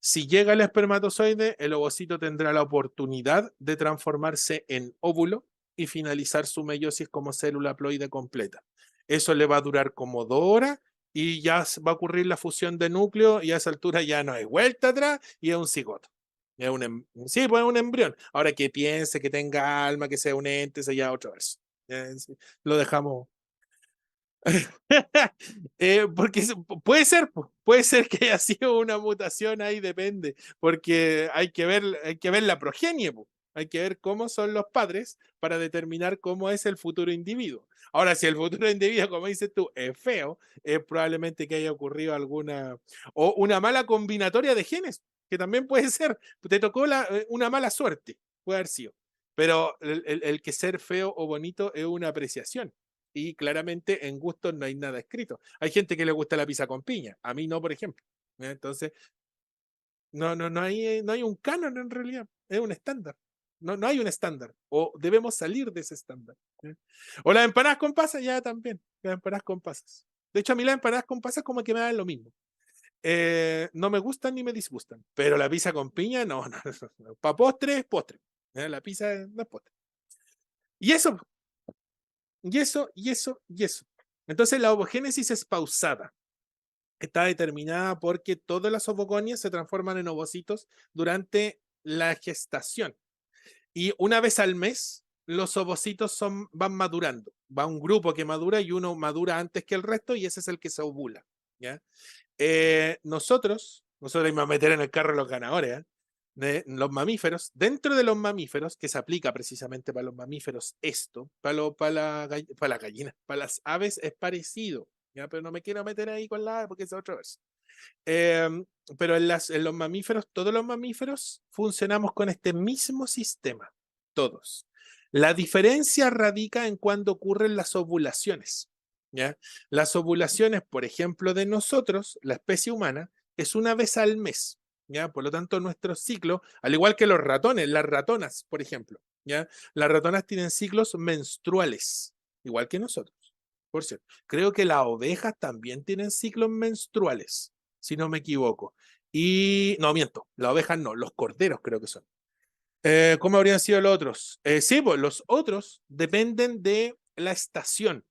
Si llega el espermatozoide, el ovocito tendrá la oportunidad de transformarse en óvulo y finalizar su meiosis como célula haploide completa. Eso le va a durar como 2 horas y ya va a ocurrir la fusión de núcleo y a esa altura ya no hay vuelta atrás y es un cigoto. Sí, pues es un embrión. Ahora que piense, que tenga alma, que sea un ente, eso ya otra vez. Lo dejamos. Porque puede ser que haya sido una mutación, ahí depende, porque hay que ver la progenie, hay que ver cómo son los padres para determinar cómo es el futuro individuo. Ahora, si el futuro individuo, como dices tú, es feo, es probablemente que haya ocurrido o una mala combinatoria de genes, que también puede ser, te tocó una mala suerte, puede haber sido, pero el que ser feo o bonito es una apreciación. Y claramente en gustos no hay nada escrito. Hay gente que le gusta la pizza con piña, a mí no, por ejemplo. Entonces, no hay un canon en realidad, es un estándar. No hay un estándar, o debemos salir de ese estándar. O las empanadas con pasas, ya también, las empanadas con pasas. De hecho, a mí las empanadas con pasas como que me dan lo mismo. No me gustan ni me disgustan, pero la pizza con piña, no. Para postre, es postre. La pizza no es postre. Y eso, y eso. Entonces la ovogénesis es pausada. Está determinada porque todas las ovogonias se transforman en ovocitos durante la gestación. Y una vez al mes, los ovocitos van madurando. Va un grupo que madura y uno madura antes que el resto y ese es el que se ovula. ¿Ya? Nosotros me voy a meter en el carro de los ganadores, de los mamíferos, dentro de los mamíferos, que se aplica precisamente para los mamíferos esto, para la gallina, para las aves es parecido, ¿ya? Pero no me quiero meter ahí con la ave porque es otra vez. Pero en los mamíferos, todos los mamíferos funcionamos con este mismo sistema, todos. La diferencia radica en cuando ocurren las ovulaciones. ¿Ya? Las ovulaciones, por ejemplo, de nosotros, la especie humana, es una vez al mes. ¿Ya? Por lo tanto, nuestro ciclo, al igual que los ratones, las ratonas, por ejemplo, ¿ya? Las ratonas tienen ciclos menstruales, igual que nosotros. Por cierto, creo que las ovejas también tienen ciclos menstruales, si no me equivoco. Y no, miento, las ovejas no, los corderos creo que son. ¿Cómo habrían sido los otros? Sí, pues los otros dependen de la estación,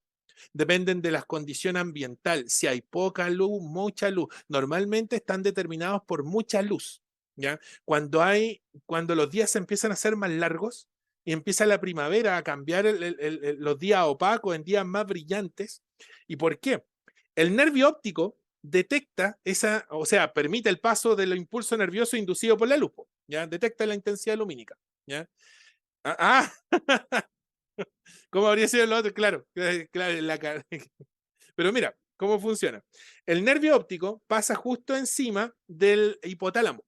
dependen de la condición ambiental. Si hay poca luz, mucha luz. Normalmente están determinados por mucha luz. ¿Ya? Cuando los días se empiezan a hacer más largos, y empieza la primavera a cambiar los días opacos en días más brillantes. ¿Y por qué? El nervio óptico detecta esa, o sea, permite el paso del impulso nervioso inducido por la luz, ¿ya? Detecta la intensidad lumínica, ¿ya? Ah, ¿cómo habría sido lo otro? Claro, claro, pero mira, ¿cómo funciona? El nervio óptico pasa justo encima del hipotálamo,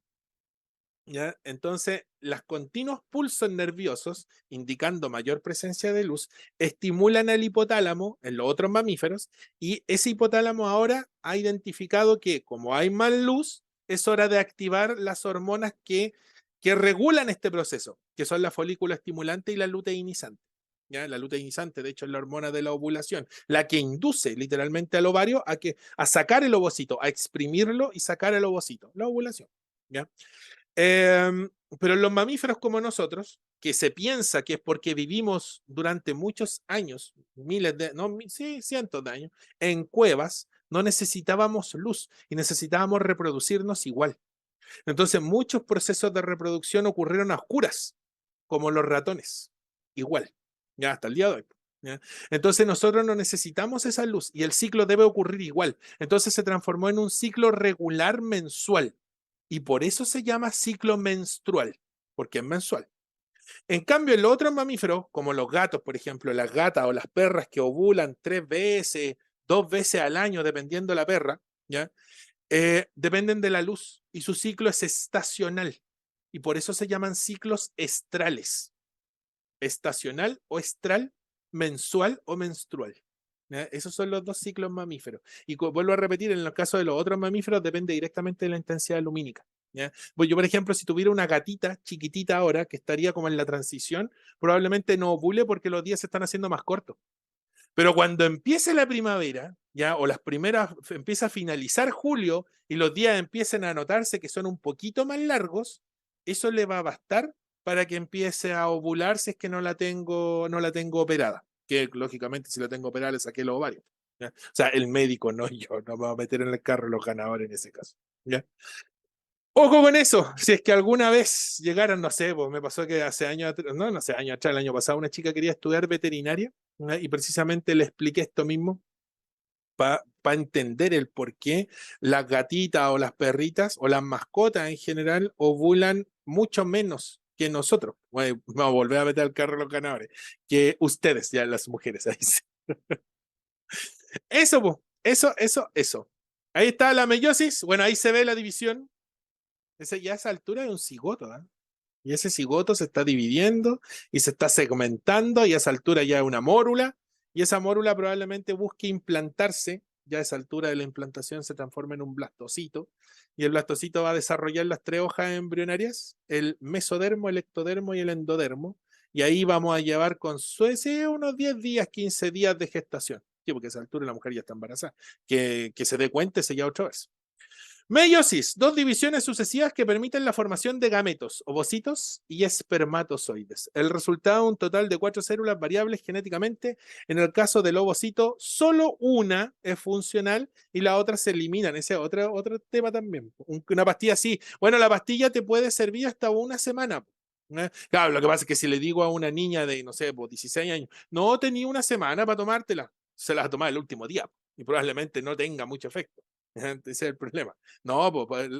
¿ya? Entonces, los continuos pulsos nerviosos, indicando mayor presencia de luz, estimulan al hipotálamo en los otros mamíferos y ese hipotálamo ahora ha identificado que como hay más luz, es hora de activar las hormonas que regulan este proceso, que son la folícula estimulante y la luteinizante. ¿Ya? La luteinizante, de hecho, es la hormona de la ovulación, la que induce literalmente al ovario a sacar el ovocito, a exprimirlo y sacar el ovocito, la ovulación. ¿Ya? Pero en los mamíferos como nosotros, que se piensa que es porque vivimos durante muchos años, miles de, no, sí, cientos de años, en cuevas, no necesitábamos luz y necesitábamos reproducirnos igual. Entonces, muchos procesos de reproducción ocurrieron a oscuras, como los ratones, igual, ya hasta el día de hoy. ¿Ya? Entonces, nosotros no necesitamos esa luz y el ciclo debe ocurrir igual. Entonces, se transformó en un ciclo regular mensual y por eso se llama ciclo menstrual, porque es mensual. En cambio, en los otros mamíferos, como los gatos, por ejemplo, las gatas o las perras que ovulan 3 veces, 2 veces al año, dependiendo de la perra, ¿ya? Dependen de la luz y su ciclo es estacional y por eso se llaman ciclos estrales. Estacional o estral, mensual o menstrual. ¿Ya? Esos son los dos ciclos mamíferos. Y vuelvo a repetir, en el caso de los otros mamíferos depende directamente de la intensidad lumínica. ¿Ya? Pues yo, por ejemplo, si tuviera una gatita chiquitita ahora que estaría como en la transición, probablemente no ovule porque los días se están haciendo más cortos. Pero cuando empiece la primavera, ya, o las primeras, empieza a finalizar julio y los días empiecen a notarse que son un poquito más largos, eso le va a bastar para que empiece a ovular si es que no la tengo operada. Que lógicamente si la tengo operada le saqué los ovarios. ¿Ya? O sea, el médico, no yo, no me voy a meter en el carro los ganadores en ese caso. ¿Ya? Ojo con eso, si es que alguna vez llegaran, no sé, pues me pasó que hace años, no sé, años atrás, el año pasado, una chica quería estudiar veterinaria, ¿no? Y precisamente le expliqué esto mismo para entender el por qué las gatitas o las perritas o las mascotas en general ovulan mucho menos que nosotros. Bueno, vamos a volver a meter al carro los ganadores, que ustedes, ya las mujeres. Ahí sí. Eso, pues, eso. Ahí está la meiosis, bueno, ahí se ve la división. Ese ya a esa altura es un cigoto, ¿eh? Y ese cigoto se está dividiendo y se está segmentando y a esa altura ya es una mórula y esa mórula probablemente busque implantarse, ya a esa altura de la implantación se transforma en un blastocito y el blastocito va a desarrollar las 3 hojas embrionarias, el mesodermo, el ectodermo y el endodermo y ahí vamos a llevar con suerte unos 10 días, 15 días de gestación. Sí, porque a esa altura la mujer ya está embarazada. Que se dé cuenta ese ya otra vez. Meiosis, 2 divisiones sucesivas que permiten la formación de gametos, ovocitos y espermatozoides. El resultado, un total de 4 células variables genéticamente. En el caso del ovocito, solo una es funcional y la otra se eliminan. Ese es otro tema también. Una pastilla así. Bueno, la pastilla te puede servir hasta una semana. Claro, lo que pasa es que si le digo a una niña de, no sé, 16 años, no tenía una semana para tomártela, se la va a tomar el último día y probablemente no tenga mucho efecto. Ese es el problema. No, pues,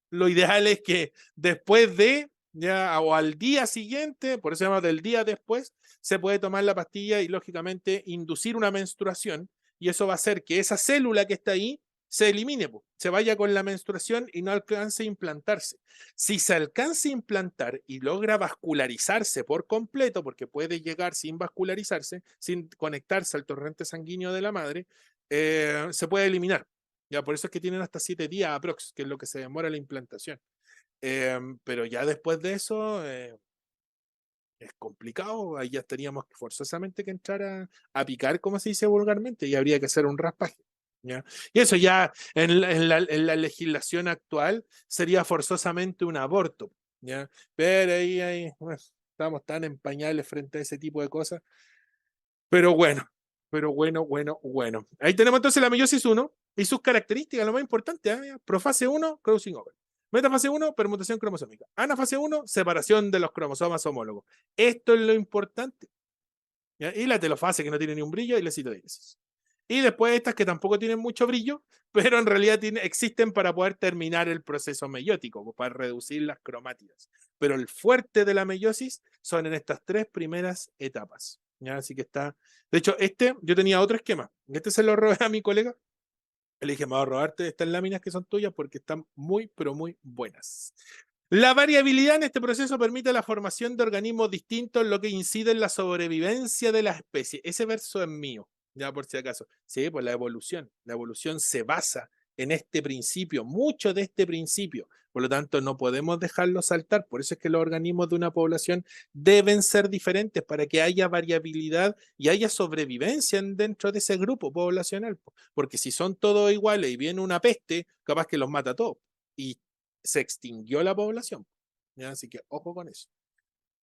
lo ideal es que después de, ya, o al día siguiente, por eso se llama del día después, se puede tomar la pastilla y lógicamente inducir una menstruación y eso va a hacer que esa célula que está ahí se elimine, pues, se vaya con la menstruación y no alcance a implantarse. Si se alcanza a implantar y logra vascularizarse por completo, porque puede llegar sin vascularizarse, sin conectarse al torrente sanguíneo de la madre, se puede eliminar. Ya, por eso es que tienen hasta 7 días aprox, que es lo que se demora la implantación. Pero ya después de eso es complicado, ahí ya teníamos forzosamente que entrar a picar, como se dice vulgarmente, y habría que hacer un raspaje. ¿Ya? Y eso ya en la legislación actual sería forzosamente un aborto. ¿Ya? Pero ahí bueno, estamos tan en pañales frente a ese tipo de cosas. Pero bueno. Ahí tenemos entonces la meiosis 1 y sus características, lo más importante, ¿eh? Profase 1, crossing over. Metafase 1, permutación cromosómica. Anafase 1, separación de los cromosomas homólogos. Esto es lo importante. ¿Ya? Y la telofase, que no tiene ni un brillo, y la citodiénesis. Y después estas que tampoco tienen mucho brillo, pero en realidad existen para poder terminar el proceso meiótico, para reducir las cromátidas. Pero el fuerte de la meiosis son en estas tres primeras etapas. ¿Ya? Así que está. De hecho, yo tenía otro esquema. Este se lo robé a mi colega. Le dije, me voy a robarte estas láminas que son tuyas porque están muy, pero muy buenas. La variabilidad en este proceso permite la formación de organismos distintos, lo que incide en la sobrevivencia de la especie. Ese verso es mío, ya por si acaso. Sí, pues la evolución. La evolución se basa en este principio, mucho de este principio. Por lo tanto, no podemos dejarlo saltar. Por eso es que los organismos de una población deben ser diferentes para que haya variabilidad y haya sobrevivencia dentro de ese grupo poblacional. Porque si son todos iguales y viene una peste, capaz que los mata a todos. Y se extinguió la población. ¿Ya? Así que ojo con eso.